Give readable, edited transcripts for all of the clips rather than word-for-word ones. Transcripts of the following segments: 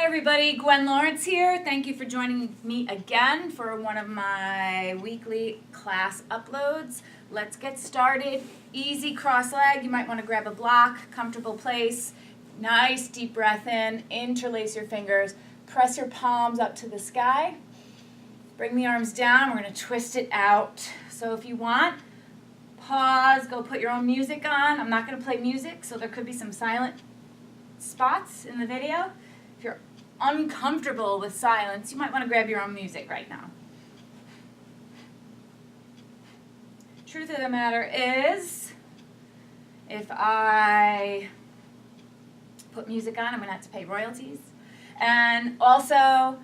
Hi everybody, Gwen Lawrence here. Thank you for joining me again for one of my weekly class uploads. Let's get started. Easy cross leg. You might want to grab a block, comfortable place. Nice deep breath in, interlace your fingers, press your palms up to the sky. Bring the arms down, we're going to twist it out. So if you want, pause, go put your own music on. I'm not going to play music, so there could be some silent spots in the video. If you're uncomfortable with silence, you might want to grab your own music right now. Truth of the matter is, if I put music on, I'm going to have to pay royalties. And also,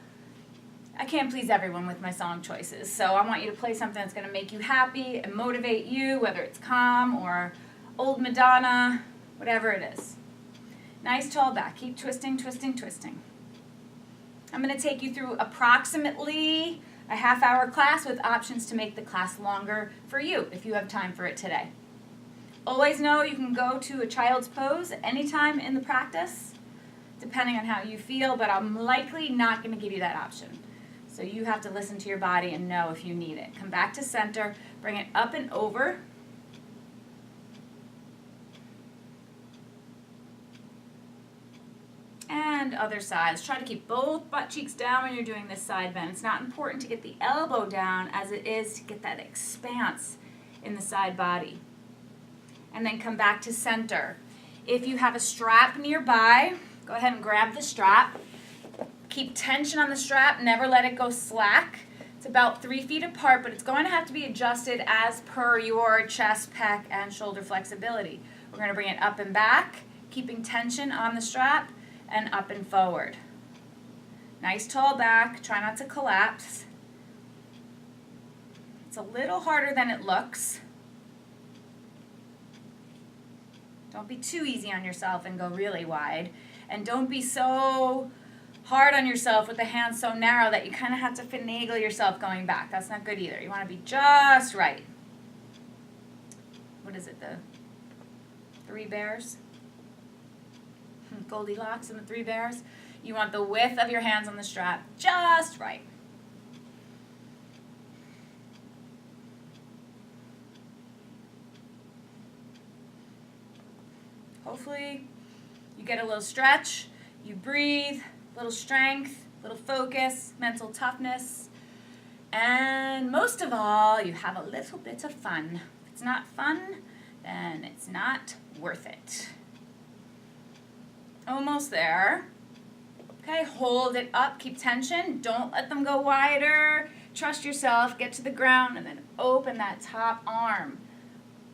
I can't please everyone with my song choices, so I want you to play something that's going to make you happy and motivate you, whether it's Calm or Old Madonna, whatever it is. Nice tall back. Keep twisting, twisting, twisting. I'm going to take you through approximately a half-hour class with options to make the class longer for you if you have time for it today. Always know you can go to a child's pose anytime in the practice, depending on how you feel, but I'm likely not going to give you that option. So you have to listen to your body and know if you need it. Come back to center, bring it up and over. And other sides. Try to keep both butt cheeks down when you're doing this side bend. It's not important to get the elbow down as it is to get that expanse in the side body. And then come back to center. If you have a strap nearby, go ahead and grab the strap. Keep tension on the strap, never let it go slack. It's about 3 feet apart, but it's going to have to be adjusted as per your chest, pec, and shoulder flexibility. We're going to bring it up and back, keeping tension on the strap, and up and forward. Nice tall back, try not to collapse. It's a little harder than it looks. Don't be too easy on yourself and go really wide. And don't be so hard on yourself with the hands so narrow that you kind of have to finagle yourself going back. That's not good either. You want to be just right. What is it, the 3 bears? Goldilocks and the 3 bears. You want the width of your hands on the strap just right. Hopefully you get a little stretch, you breathe, a little strength, a little focus, mental toughness, and most of all, you have a little bit of fun. If it's not fun, then it's not worth it. Almost there. Okay, hold it up, keep tension. Don't let them go wider. Trust yourself, get to the ground, and then open that top arm.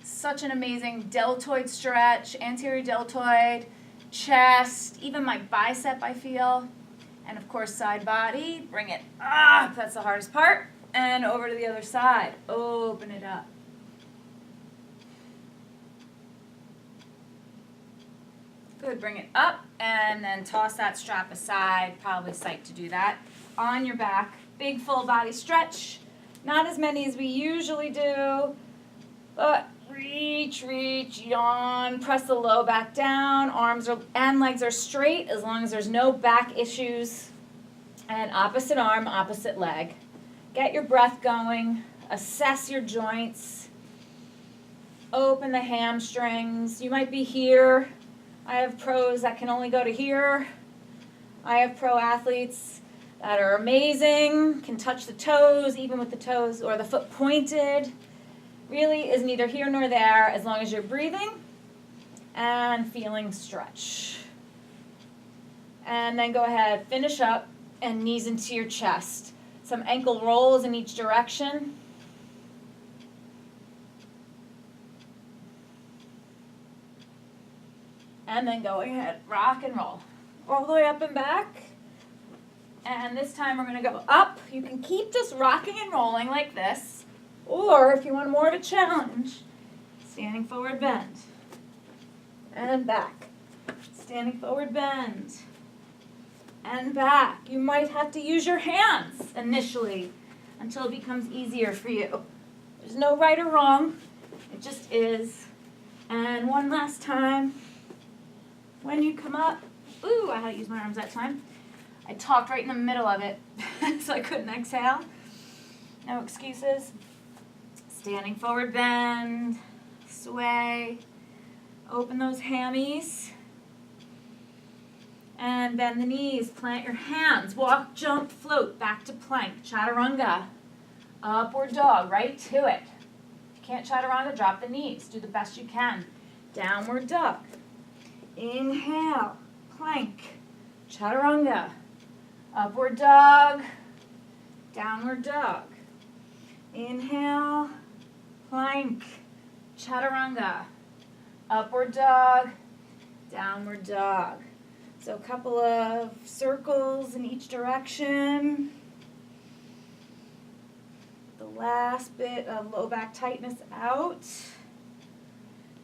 Such an amazing deltoid stretch, anterior deltoid, chest, even my bicep I feel. And of course, side body, bring it up, that's the hardest part. And over to the other side, open it up. Good, bring it up and then toss that strap aside, probably psyched to do that. On your back, big full body stretch. Not as many as we usually do, but reach, yawn, press the low back down, arms and legs are straight as long as there's no back issues. And opposite arm, opposite leg. Get your breath going, assess your joints, open the hamstrings. You might be here. I have pros that can only go to here. I have pro athletes that are amazing, can touch the toes, even with the toes or the foot pointed. Really is neither here nor there as long as you're breathing and feeling stretch. And then go ahead, finish up and knees into your chest. Some ankle rolls in each direction. And then go ahead, rock and roll. All the way up and back. And this time we're going to go up. You can keep just rocking and rolling like this. Or if you want more of a challenge, standing forward bend. And back. Standing forward bend. And back. You might have to use your hands initially until it becomes easier for you. There's no right or wrong. It just is. And one last time. When you come up, ooh, I had to use my arms that time. I talked right in the middle of it, so I couldn't exhale. No excuses. Standing forward bend, sway, open those hammies, and bend the knees, plant your hands, walk, jump, float, back to plank, chaturanga, upward dog, right to it. Can't chaturanga, drop the knees, do the best you can. Downward dog, inhale, plank, chaturanga, upward dog, downward dog, inhale, plank, chaturanga, upward dog, downward dog. So a couple of circles in each direction. The last bit of low back tightness out.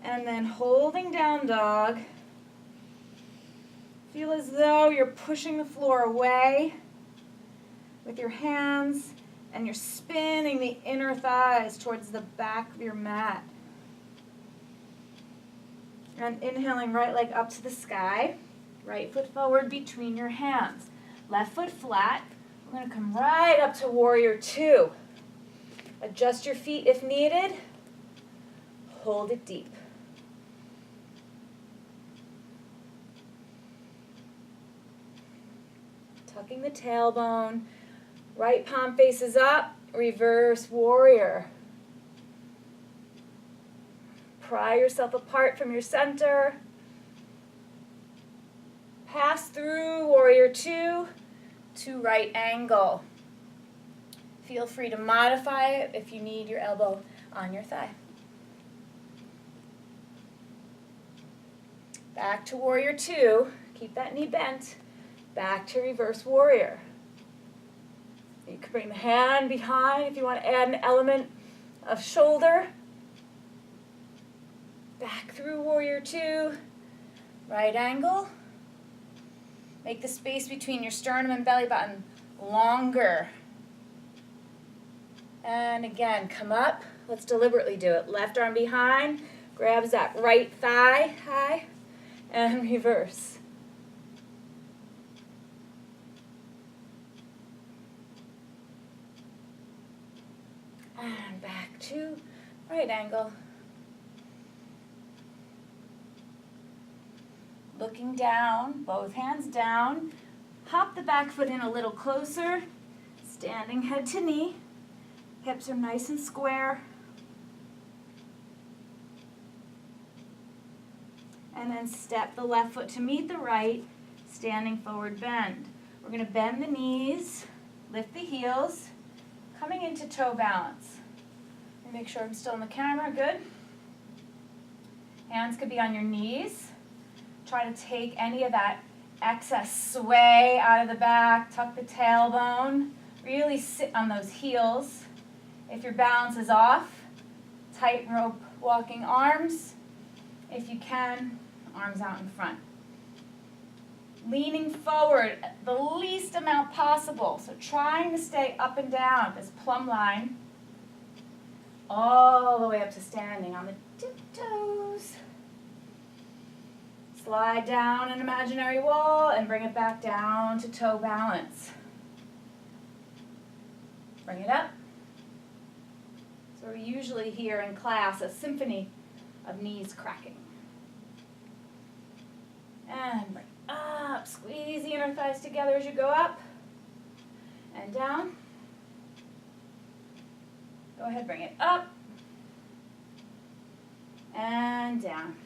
And then holding down dog. Feel as though you're pushing the floor away with your hands, and you're spinning the inner thighs towards the back of your mat. And inhaling right leg up to the sky. Right foot forward between your hands. Left foot flat. We're going to come right up to warrior two. Adjust your feet if needed. Hold it deep. Tucking the tailbone. Right palm faces up. Reverse warrior. Pry yourself apart from your center. Pass through warrior two to right angle. Feel free to modify it if you need your elbow on your thigh. Back to warrior two. Keep that knee bent. Back to reverse warrior. You can bring the hand behind if you want to add an element of shoulder. Back through warrior two. Right angle. Make the space between your sternum and belly button longer. And again, come up. Let's deliberately do it. Left arm behind, grabs that right thigh high, and reverse. And back to right angle. Looking down, both hands down. Hop the back foot in a little closer. Standing head to knee. Hips are nice and square. And then step the left foot to meet the right. Standing forward bend. We're going to bend the knees, lift the heels, coming into toe balance. Let me make sure I'm still in the camera. Good. Hands could be on your knees. Try to take any of that excess sway out of the back. Tuck the tailbone. Really sit on those heels. If your balance is off, tightrope walking arms. If you can, arms out in front. Leaning forward the least amount possible. So trying to stay up and down this plumb line. All the way up to standing on the tiptoes. Slide down an imaginary wall and bring it back down to toe balance. Bring it up. So we're usually here in class a symphony of knees cracking. And bring it up. Squeeze the inner thighs together as you go up and down. Go ahead, bring it up and down.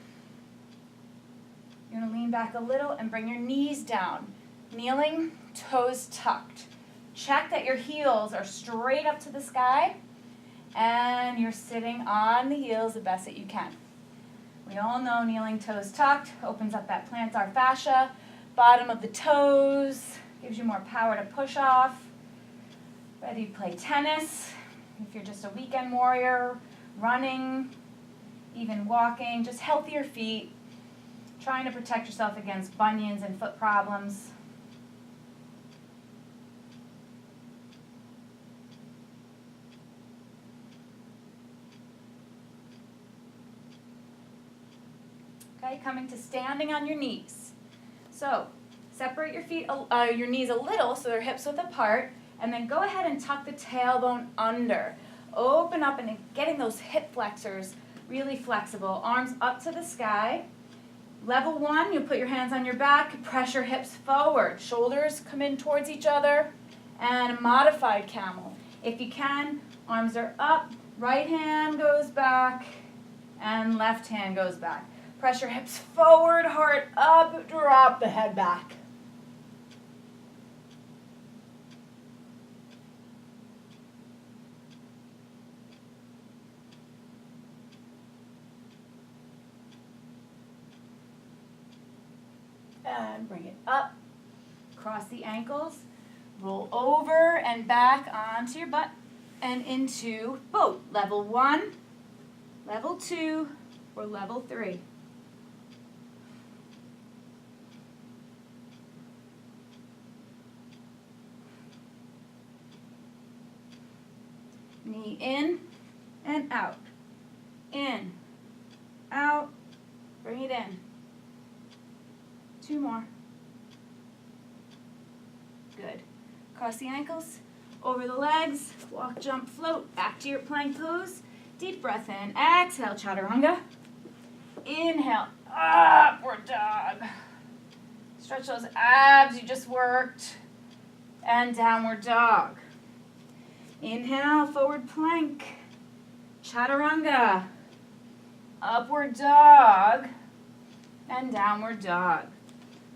You're going to lean back a little and bring your knees down. Kneeling, toes tucked. Check that your heels are straight up to the sky and you're sitting on the heels the best that you can. We all know kneeling, toes tucked, opens up that plantar fascia. Bottom of the toes, gives you more power to push off. Whether you play tennis, if you're just a weekend warrior, running, even walking, just healthier feet. Trying to protect yourself against bunions and foot problems. Okay, coming to standing on your knees. So, Separate your knees a little so they're hips width apart, and then go ahead and tuck the tailbone under. Open up and getting those hip flexors really flexible. Arms up to the sky. Level 1, you put your hands on your back, press your hips forward. Shoulders come in towards each other, and a modified camel. If you can, arms are up, right hand goes back, and left hand goes back. Press your hips forward, heart up, drop the head back. And bring it up, cross the ankles, roll over and back onto your butt and into boat. Level 1, level 2, or level 3. Knee in and out, in, out, bring it in. 2 more. Good. Cross the ankles, over the legs, walk, jump, float, back to your plank pose. Deep breath in, exhale, chaturanga. Inhale, upward dog. Stretch those abs you just worked. And downward dog. Inhale, forward plank. Chaturanga. Upward dog. And downward dog.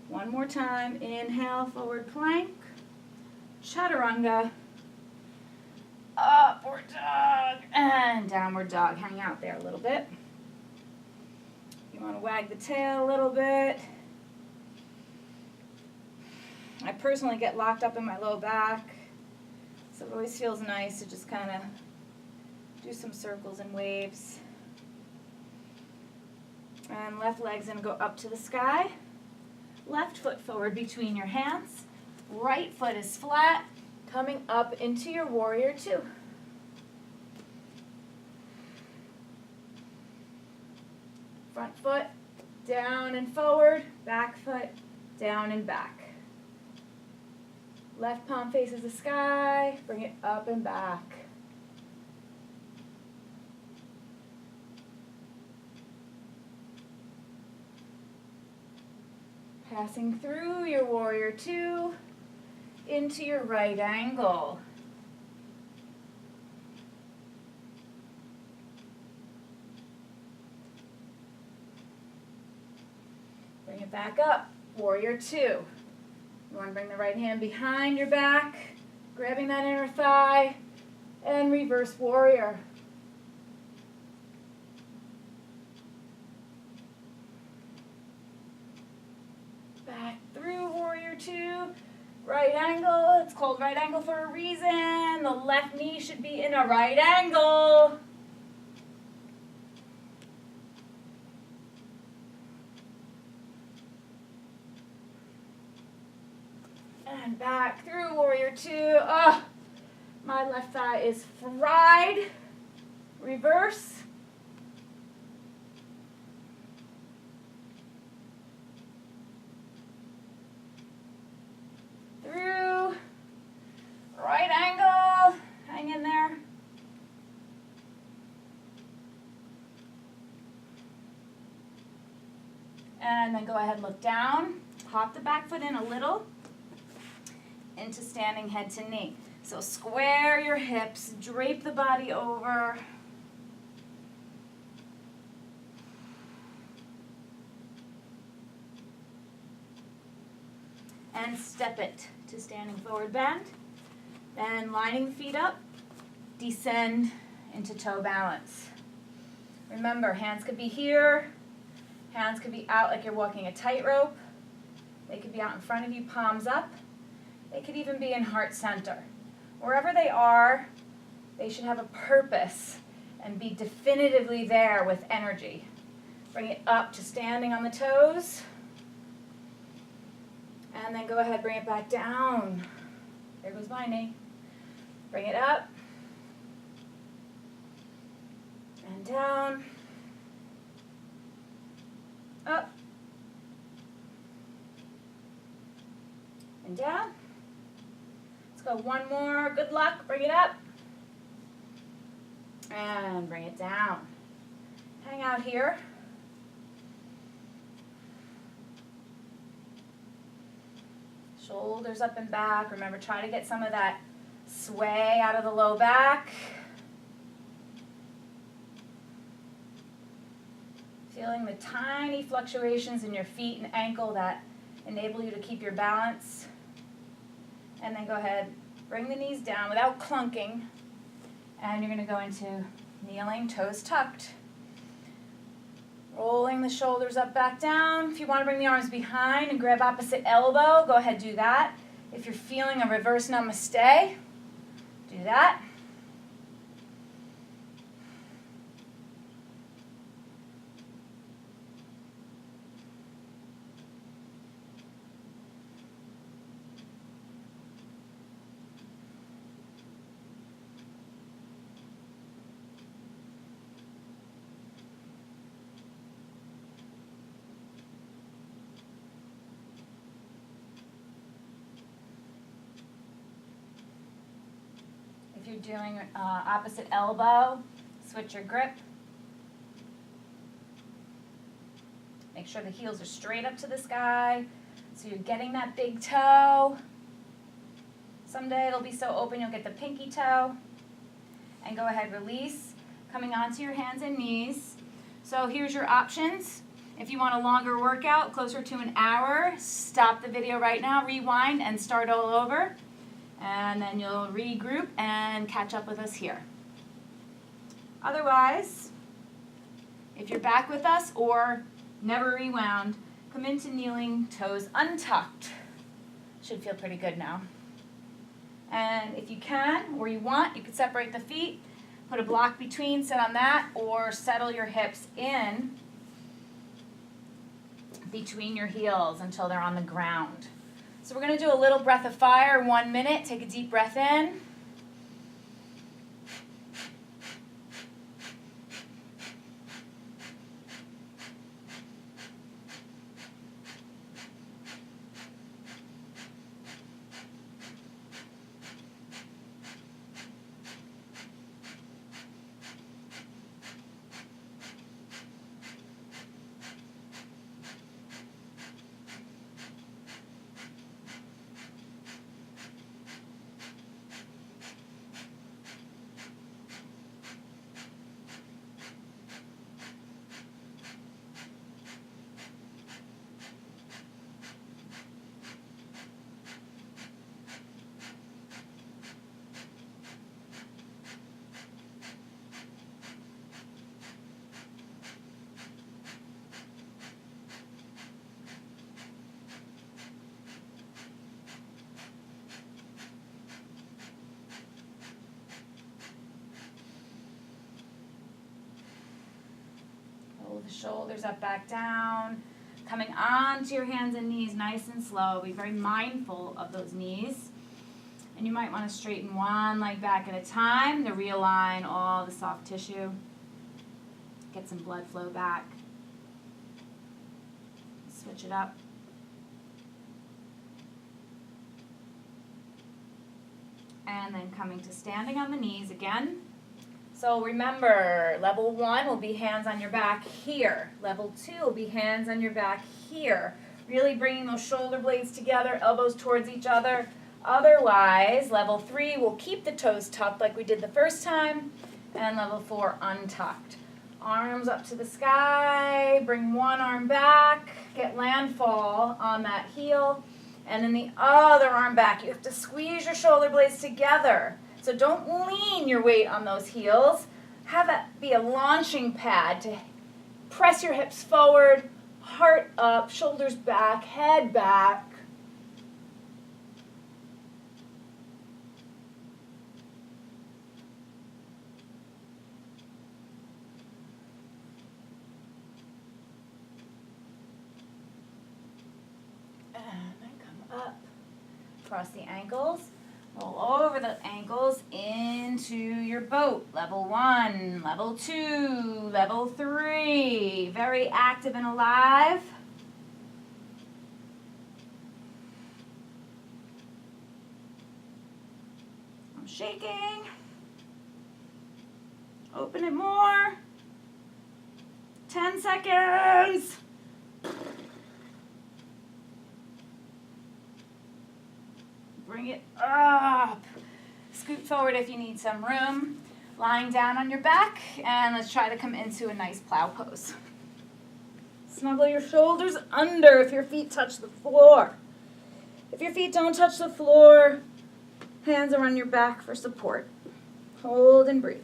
One more time. Inhale, forward plank. Chaturanga. Upward dog. And downward dog. Hang out there a little bit. You want to wag the tail a little bit. I personally get locked up in my low back, so it always feels nice to just kind of do some circles and waves. And left leg's going to go up to the sky. Left foot forward between your hands. Right foot is flat, coming up into your warrior 2. Front foot down and forward, back foot down and back. Left palm faces the sky, bring it up and back. Passing through your warrior 2 into your right angle. Bring it back up, warrior 2. You want to bring the right hand behind your back, grabbing that inner thigh, and reverse warrior. Back through warrior 2, right angle. It's called right angle for a reason. The left knee should be in a right angle. And back through warrior 2. Oh, my left thigh is fried. Reverse. Through. Right angle. Hang in there. And then go ahead and look down. Hop the back foot in a little. Into standing head to knee. So square your hips, drape the body over. And step it to standing forward bend. Then lining the feet up, descend into toe balance. Remember, hands could be here, hands could be out like you're walking a tightrope. They could be out in front of you, palms up. They could even be in heart center. Wherever they are, they should have a purpose and be definitively there with energy. Bring it up to standing on the toes. And then go ahead, bring it back down. There goes my knee. Bring it up. And down. Up. and down. Let's go one more. Good luck. Bring it up. And bring it down. Hang out here. Shoulders up and back. Remember, try to get some of that sway out of the low back. Feeling the tiny fluctuations in your feet and ankle that enable you to keep your balance. And then go ahead, bring the knees down without clunking. And you're going to go into kneeling, toes tucked. Rolling the shoulders up, back down. If you want to bring the arms behind and grab opposite elbow, go ahead, do that. If you're feeling a reverse namaste, do that. If you're doing opposite elbow, switch your grip. Make sure the heels are straight up to the sky, so you're getting that big toe. Someday it'll be so open you'll get the pinky toe. And go ahead, release, coming onto your hands and knees. So here's your options. If you want a longer workout, closer to an hour, stop the video right now, rewind, and start all over. And then you'll regroup and catch up with us here. Otherwise, if you're back with us or never rewound, come into kneeling, toes untucked. Should feel pretty good now. And if you can, or you want, you could separate the feet, put a block between, sit on that, or settle your hips in between your heels until they're on the ground. So we're going to do a little breath of fire, 1 minute. Take a deep breath in. The shoulders up, back down, coming onto your hands and knees nice and slow. Be very mindful of those knees. And you might want to straighten one leg back at a time to realign all the soft tissue. Get some blood flow back. Switch it up. And then coming to standing on the knees again. So remember, level 1 will be hands on your back here. Level 2 will be hands on your back here. Really bringing those shoulder blades together, elbows towards each other. Otherwise, level 3 will keep the toes tucked like we did the first time. And level 4, untucked. Arms up to the sky, bring one arm back, get landfall on that heel. And then the other arm back. You have to squeeze your shoulder blades together. So don't lean your weight on those heels. Have it be a launching pad to press your hips forward, heart up, shoulders back, head back. And then come up, cross the ankles. Roll over the ankles into your boat. Level 1, level 2, level 3. Very active and alive. shaking. Open it more. 10 seconds. Bring it up. Scoot forward if you need some room. Lying down on your back, and let's try to come into a nice plow pose. Snuggle your shoulders under if your feet touch the floor. If your feet don't touch the floor, hands are on your back for support. Hold and breathe.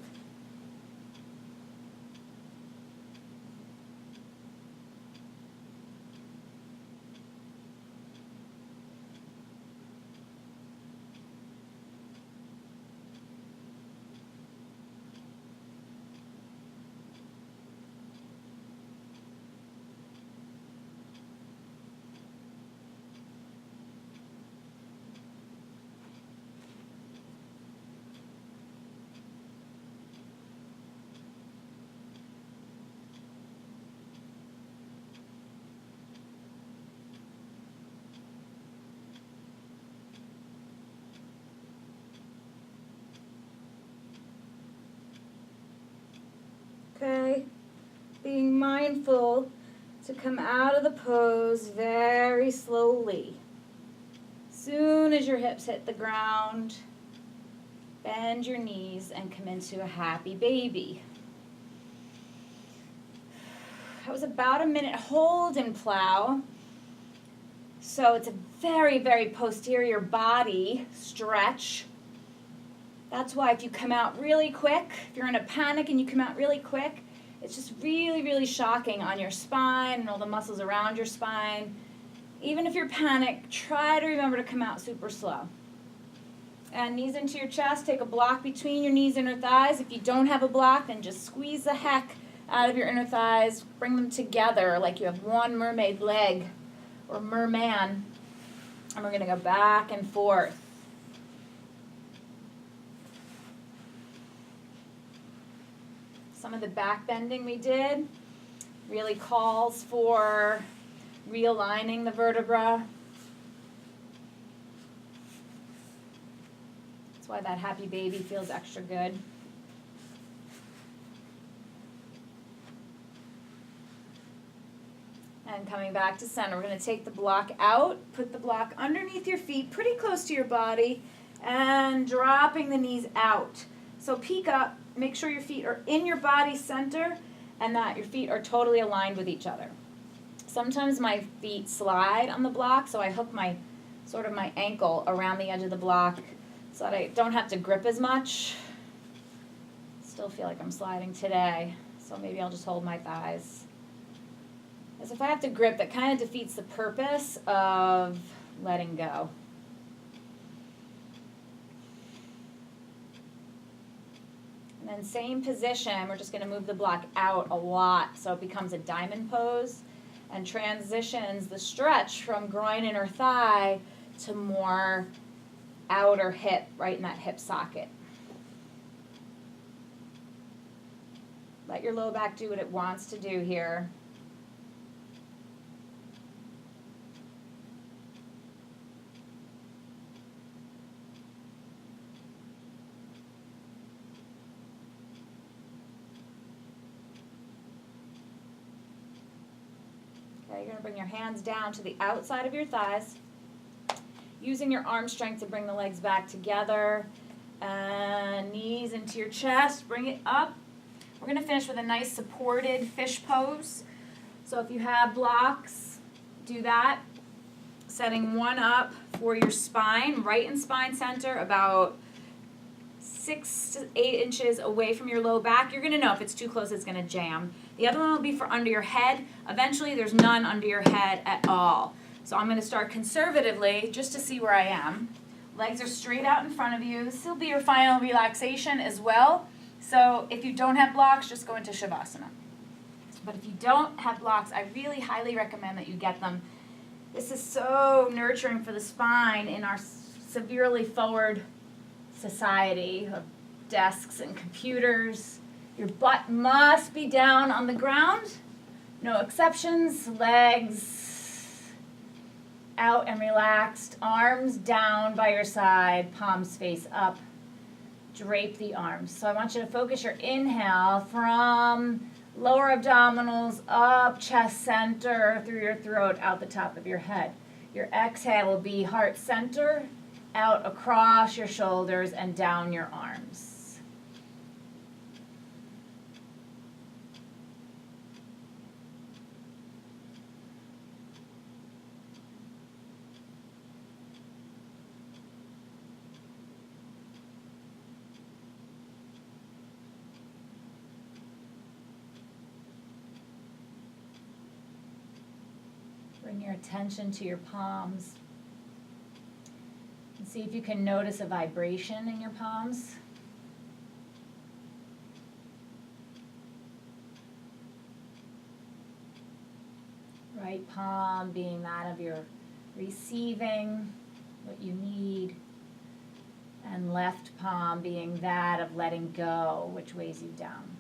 Okay, being mindful to come out of the pose very slowly. Soon as your hips hit the ground, bend your knees and come into a happy baby. That was about a minute hold in plow. So it's a very, very posterior body stretch. That's why if you come out really quick, if you're in a panic and you come out really quick, it's just really, really shocking on your spine and all the muscles around your spine. Even if you're panicked, try to remember to come out super slow. And knees into your chest, take a block between your knees and inner thighs. If you don't have a block, then just squeeze the heck out of your inner thighs. Bring them together like you have one mermaid leg or merman. And we're going to go back and forth. Some of the back bending we did really calls for realigning the vertebra. That's why that happy baby feels extra good. And coming back to center, we're going to take the block out, put the block underneath your feet, pretty close to your body, and dropping the knees out. So peek up, make sure your feet are in your body center and that your feet are totally aligned with each other. Sometimes my feet slide on the block, so I hook my ankle around the edge of the block so that I don't have to grip as much. Still feel like I'm sliding today, so maybe I'll just hold my thighs. As if I have to grip, that kind of defeats the purpose of letting go. And then same position, we're just going to move the block out a lot so it becomes a diamond pose and transitions the stretch from groin inner thigh to more outer hip, right in that hip socket. Let your low back do what it wants to do here. Okay, you're going to bring your hands down to the outside of your thighs, using your arm strength to bring the legs back together, and knees into your chest, bring it up. We're going to finish with a nice supported fish pose. So if you have blocks, do that. Setting one up for your spine, right in spine center, about 6 to 8 inches away from your low back. You're going to know if it's too close, it's going to jam. The other one will be for under your head. Eventually, there's none under your head at all. So I'm going to start conservatively just to see where I am. Legs are straight out in front of you. This will be your final relaxation as well. So if you don't have blocks, just go into Shavasana. But if you don't have blocks, I really highly recommend that you get them. This is so nurturing for the spine in our severely forward society of desks and computers. Your butt must be down on the ground. No exceptions. Legs out and relaxed. Arms down by your side. Palms face up. drape the arms. So I want you to focus your inhale from lower abdominals up, chest center, through your throat, out the top of your head. Your exhale will be heart center, out across your shoulders and down your arms. Bring your attention to your palms. And see if you can notice a vibration in your palms. Right palm being that of your receiving what you need, and left palm being that of letting go, which weighs you down.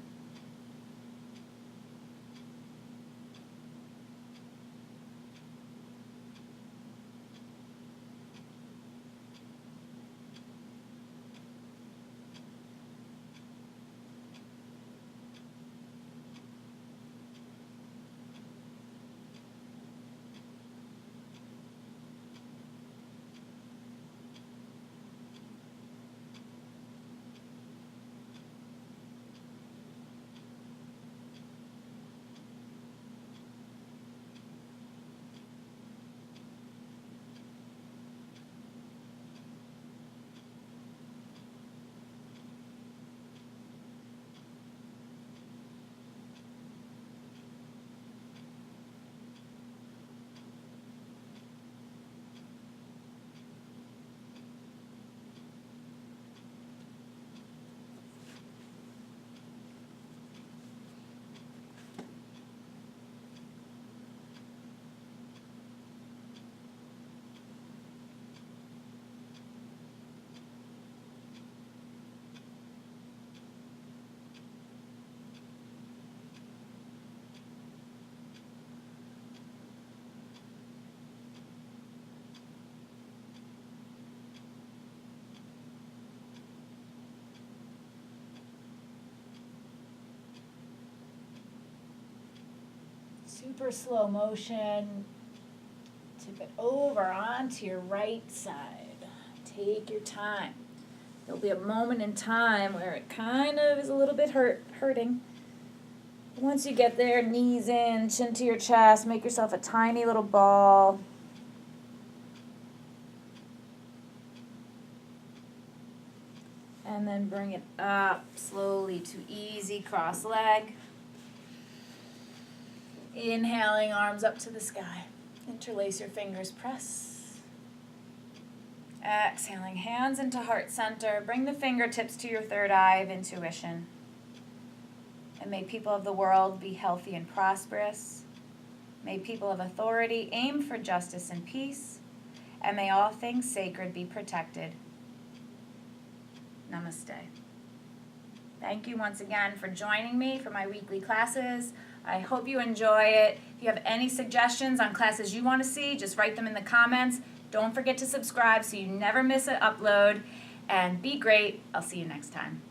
Super slow motion. Tip it over onto your right side. Take your time. There'll be a moment in time where it kind of is a little bit hurting. Once you get there, knees in, chin to your chest, make yourself a tiny little ball. And then bring it up slowly to easy cross leg. Inhaling, arms up to the sky. Interlace your fingers, press. Exhaling, hands into heart center. Bring the fingertips to your third eye of intuition. And may people of the world be healthy and prosperous. May people of authority aim for justice and peace. And may all things sacred be protected. Namaste. Thank you once again for joining me for my weekly classes. I hope you enjoy it. If you have any suggestions on classes you want to see, just write them in the comments. Don't forget to subscribe so you never miss an upload. And be great. I'll see you next time.